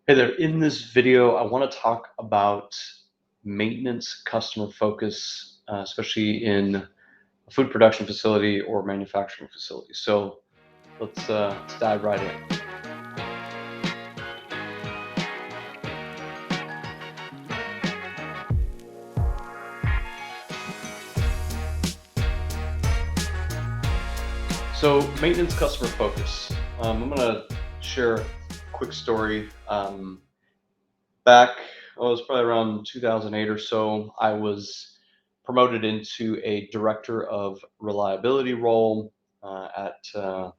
Hey there, in this video, I want to talk about maintenance customer focus, especially in a food production facility or manufacturing facility. So let's dive right in. So maintenance customer focus. I'm going to share a quick story. Back, it was probably around 2008 or so. I was promoted into a director of reliability role at a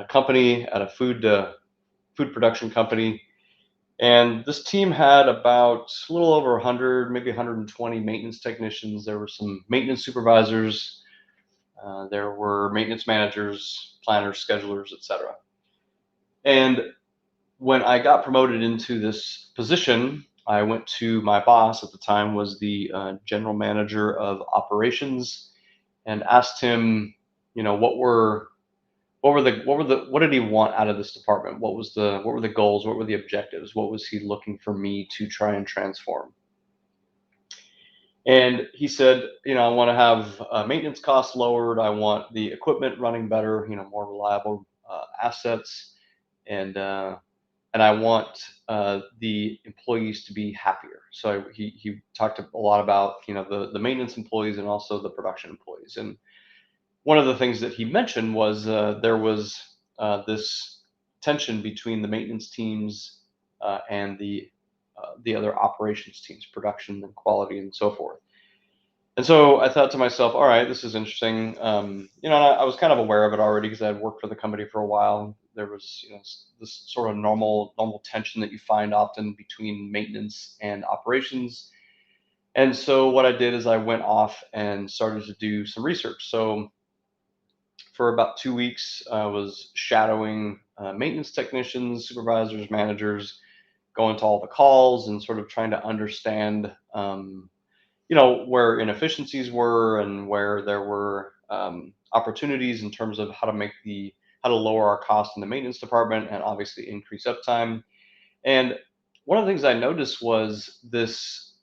company, at a food production company. And this team had about a little over 100, maybe 120 maintenance technicians. There were some maintenance supervisors, there were maintenance managers, planners, schedulers, etc. And when I got promoted into this position, I went to my boss at the time was the general manager of operations and asked him, what did he want out of this department? What were the goals? What were the objectives? What was he looking for me to try and transform? And he said, I want to have maintenance costs lowered. I want the equipment running better, more reliable assets, and I want the employees to be happier. So he talked a lot about the maintenance employees and also the production employees. And one of the things that he mentioned was there was this tension between the maintenance teams and the other operations teams, production and quality and so forth. And so I thought to myself, all right, this is interesting. And I was kind of aware of it already because I had worked for the company for a while. There was, this sort of normal tension that you find often between maintenance and operations. And so what I did is I went off and started to do some research. So for about 2 weeks, I was shadowing maintenance technicians, supervisors, managers, going to all the calls and sort of trying to understand, where inefficiencies were and where there were opportunities in terms of how to lower our costs in the maintenance department and obviously increase uptime. And one of the things I noticed was this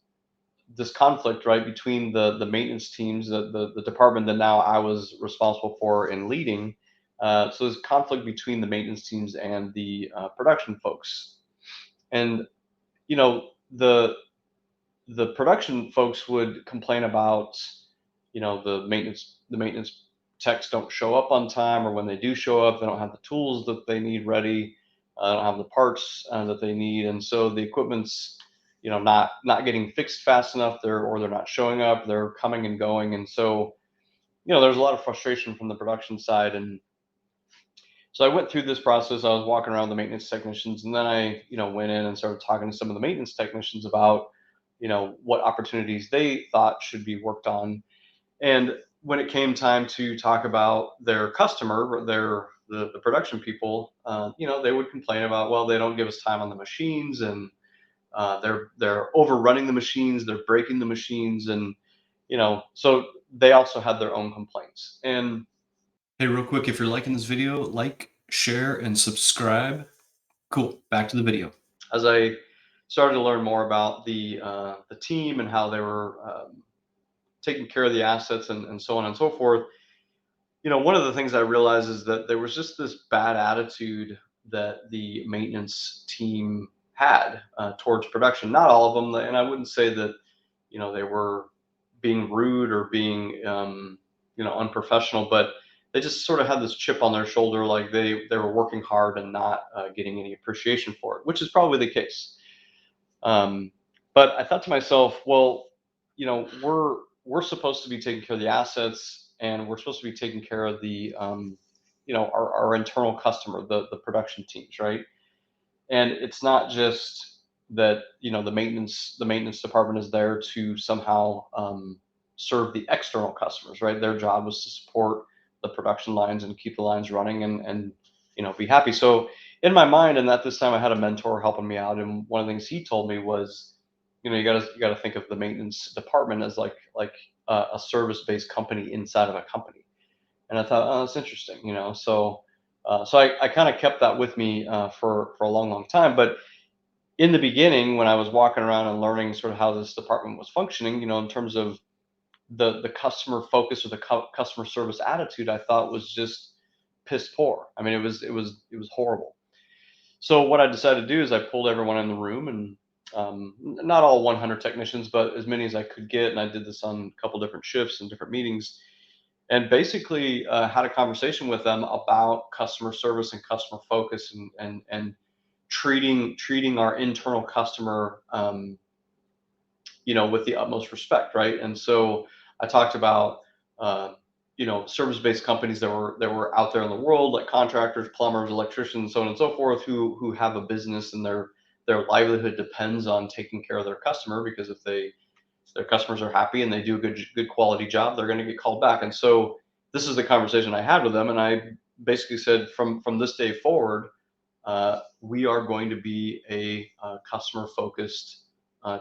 conflict, right, between the maintenance teams, the department that now I was responsible for and leading. So there's conflict between the maintenance teams and the production folks. And you know the production folks would complain about the maintenance techs don't show up on time, or when they do show up, they don't have the tools that they need ready, don't have the parts that they need, and so the equipment's not getting fixed fast enough. They're not showing up. They're coming and going, and so there's a lot of frustration from the production side. And so I went through this process. I was walking around the maintenance technicians, and then I went in and started talking to some of the maintenance technicians about what opportunities they thought should be worked on. And when it came time to talk about their customer, or the production people, they would complain about, well, they don't give us time on the machines, and they're overrunning the machines, they're breaking the machines, and so they also had their own complaints. And hey, real quick, if you're liking this video, like, share, and subscribe. Cool. Back to the video. As I started to learn more about the team and how they were taking care of the assets and so on and so forth, one of the things I realized is that there was just this bad attitude that the maintenance team had towards production. Not all of them, and I wouldn't say that they were being rude or being unprofessional, but they just sort of had this chip on their shoulder, like they were working hard and not getting any appreciation for it, which is probably the case. But I thought to myself, well, we're supposed to be taking care of the assets, and we're supposed to be taking care of the our internal customer, the production teams, right? And it's not just that the maintenance department is there to somehow serve the external customers, right? Their job was to support the production lines and keep the lines running and be happy. So in my mind, and at this time I had a mentor helping me out, and one of the things he told me was, you gotta think of the maintenance department as like a service-based company inside of a company. And I thought, oh, that's interesting, so I kind of kept that with me for a long time. But in the beginning, when I was walking around and learning sort of how this department was functioning, in terms of the customer focus or the customer service attitude, I thought was just piss poor. I mean, it was horrible. So what I decided to do is I pulled everyone in the room, and not all 100 technicians, but as many as I could get. And I did this on a couple different shifts and different meetings, and basically had a conversation with them about customer service and customer focus, and treating our internal customer, with the utmost respect, right? And so I talked about, uh, service-based companies that were out there in the world, like contractors, plumbers, electricians, so on and so forth, who have a business, and their livelihood depends on taking care of their customer, because if their customers are happy and they do a good quality job, they're going to get called back. And so this is the conversation I had with them, and I basically said, from this day forward, we are going to be a customer focused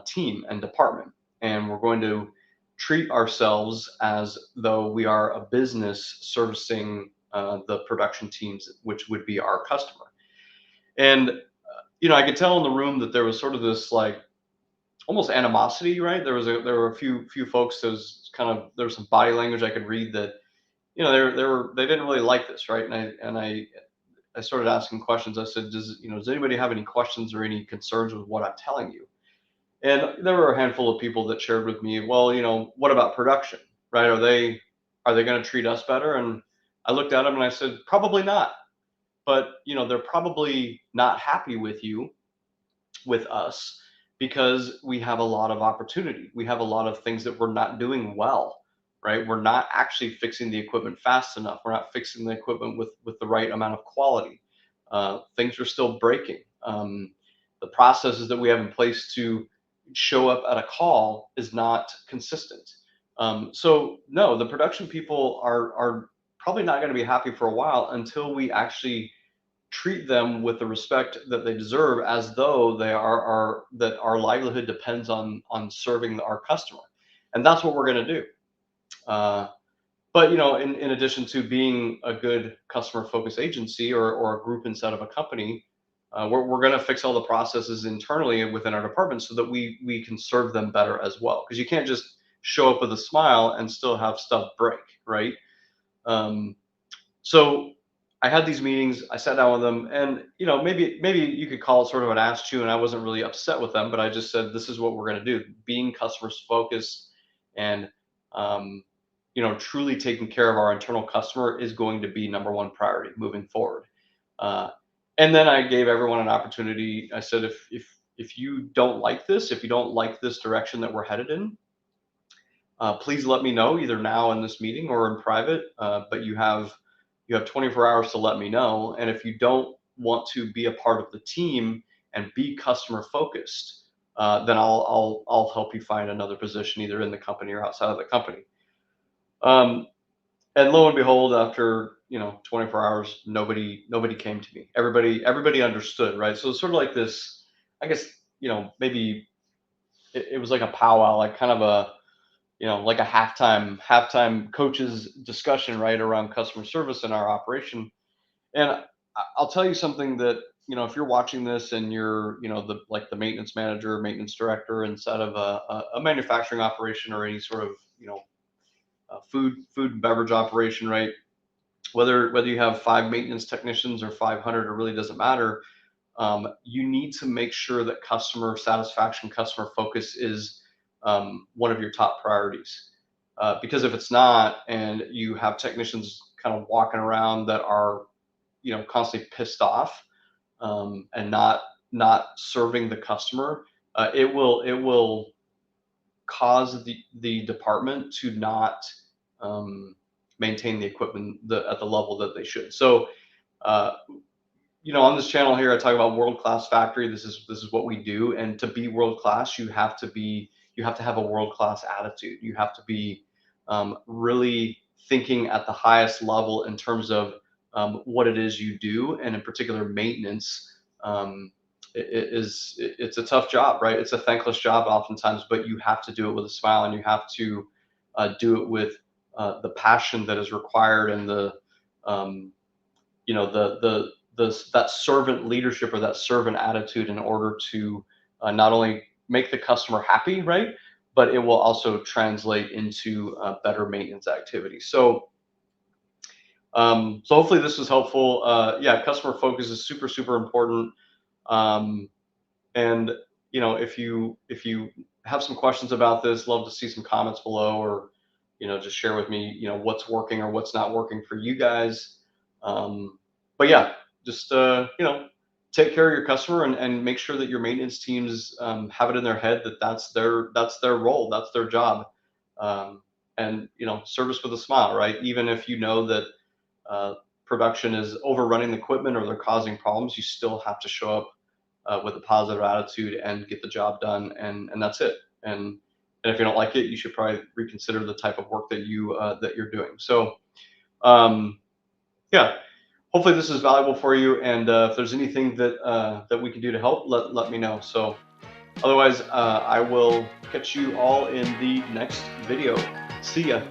team and department. And we're going to treat ourselves as though we are a business servicing the production teams, which would be our customer. And, I could tell in the room that there was sort of this, like, almost animosity, right? There were a few folks. There was some body language I could read that, they didn't really like this, right? And I started asking questions. I said, does anybody have any questions or any concerns with what I'm telling you? And there were a handful of people that shared with me, well, what about production, right? Are they going to treat us better? And I looked at them and I said, probably not. But they're probably not happy with us, because we have a lot of opportunity. We have a lot of things that we're not doing well, right? We're not actually fixing the equipment fast enough. We're not fixing the equipment with the right amount of quality. Things are still breaking. The processes that we have in place to show up at a call is not consistent. So no, the production people are probably not going to be happy for a while, until we actually treat them with the respect that they deserve, as though they are our that our livelihood depends on serving our customer. And that's what we're going to do. But in addition to being a good customer focused agency, or a group inside of a company, we're going to fix all the processes internally within our department, so that we can serve them better as well, because you can't just show up with a smile and still have stuff break, right? um, so I had these meetings. I sat down with them, and maybe you could call it sort of an ass chew, and I wasn't really upset with them, but I just said, this is what we're going to do. Being customers focused, and um, truly taking care of our internal customer is going to be number one priority moving forward. Uh, and then I gave everyone an opportunity. I said, if you don't like this, if you don't like this direction that we're headed in, please let me know, either now in this meeting or in private. But you have 24 hours to let me know. And if you don't want to be a part of the team and be customer focused, then I'll help you find another position, either in the company or outside of the company. Um, and lo and behold, after 24 hours, nobody came to me. Everybody understood, right? So it's sort of like this. I guess maybe it was like a powwow, like kind of a like a halftime coaches discussion, right, around customer service in our operation. And I'll tell you something that, if you're watching this and you're, the maintenance manager, maintenance director inside of a manufacturing operation, or any sort of, food and beverage operation, right? Whether you have 5 maintenance technicians or 500, it really doesn't matter. You need to make sure that customer satisfaction, customer focus is one of your top priorities. Because if it's not, and you have technicians kind of walking around that are, constantly pissed off, and not serving the customer, it will cause the department to not um, maintain the equipment at the level that they should. So, uh, on this channel here, I talk about world class factory. This is what we do, and to be world class, you have to have a world class attitude. You have to be really thinking at the highest level in terms of what it is you do, and in particular maintenance. It's a tough job, right? It's a thankless job oftentimes, but you have to do it with a smile, and you have to do it with the passion that is required, and um, the that servant leadership or that servant attitude in order to not only make the customer happy, right, but it will also translate into better maintenance activity. So hopefully this was helpful. Yeah, customer focus is super, super important. Um, and if you have some questions about this, love to see some comments below, or just share with me what's working or what's not working for you guys. But yeah, just take care of your customer, and make sure that your maintenance teams have it in their head that that's their role, that's their job. um, and service with a smile, right? Even if you know that uh, production is overrunning the equipment or they're causing problems, you still have to show up with a positive attitude and get the job done, and that's it. And if you don't like it, you should probably reconsider the type of work that you're doing. So um, yeah, hopefully this is valuable for you. And if there's anything that we can do to help, let me know. So otherwise, I will catch you all in the next video. See ya.